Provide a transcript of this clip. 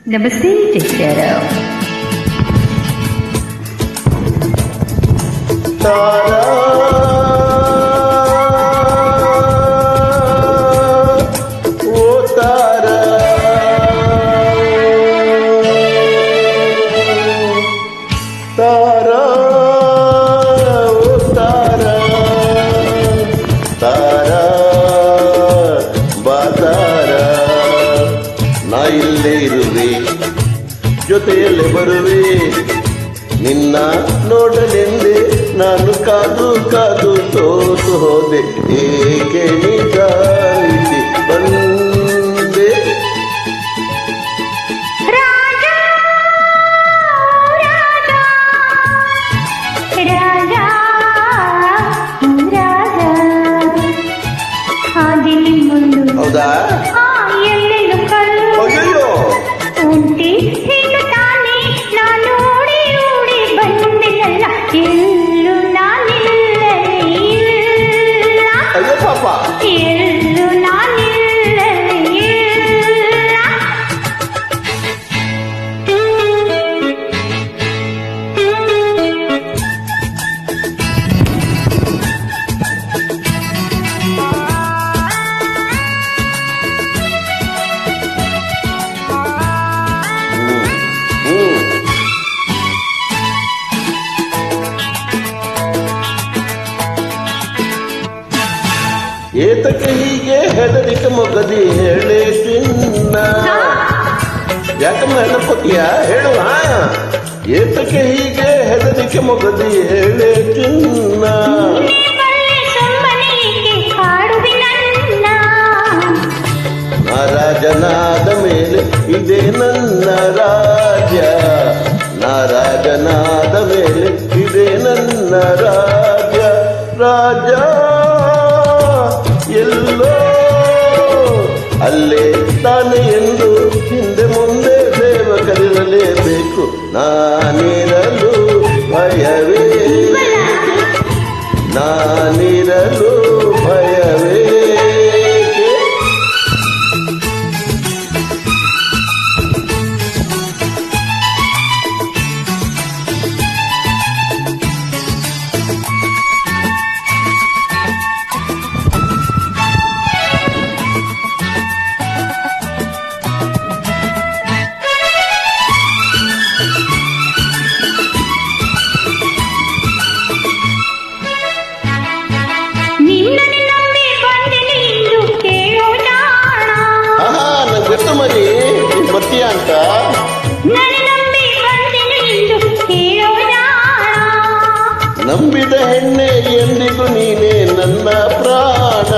ನಮಸ್ತೆ ಟೀಚರ್. ತಾರಾ ಓ ತಾರಾ ತಾರಾ ಓ ತಾರಾ ತಾರಾ ಬಾತಾರ ನಾ ಇಲ್ಲೇ ಇರುವೆ ಜೊತೆಯಲ್ಲೇ ಬರುವೆ ನಿನ್ನ ನೋಡಲೆಂದೇ ನಾನು ಕಾದು ಕಾದು ಸೋತು ಹೋದೆ ಏಕೆ ನಿಧಾನಿಸಿ ಬಂದೆ ಹೌದಾ ಅಯ್ಯೋ ಅಯ್ಯೋ ಪಾಪ ಏತಕ್ಕೆ ಹೀಗೆ ಹೆದರಿಕೆ ಮೊಗದಿ ಹೇಳೆ ಚಿನ್ನ ಯಾಕಮ್ಮ ನೆನಪತ್ತೀಯ ಹೇಳು ಏತಕ್ಕೆ ಹೀಗೆ ಹೆದರಿಕೆ ಮೊಗದಿ ಹೇಳೆ ಚಿನ್ನ ರಾಜನಾದ ಮೇಲೆ ಇದೇ ನನ್ನ ರಾಜ್ಯ ರಾಜನಾದ ಮೇಲೆ ಇದೇ ನನ್ನ ರಾಜ್ಯ ರಾಜ ಎಲ್ಲೋ ಅಲ್ಲೇ ತಾನೆ ಎಂದು ಹಿಂದೆ ಮುಂದೆ ಸೇವಕರಿರಲೇಬೇಕು ನಾನಿರಲು ಭಯವೇ ನಾನಿರಲು ಭಯವೇ ಮರಿ ಬರ್ತೀಯ ಅಂತ ನಂಬಿದ ಹೆಣ್ಣೆ ಎಂದಿಗೂ ನೀನೇ ನನ್ನ ಪ್ರಾಣ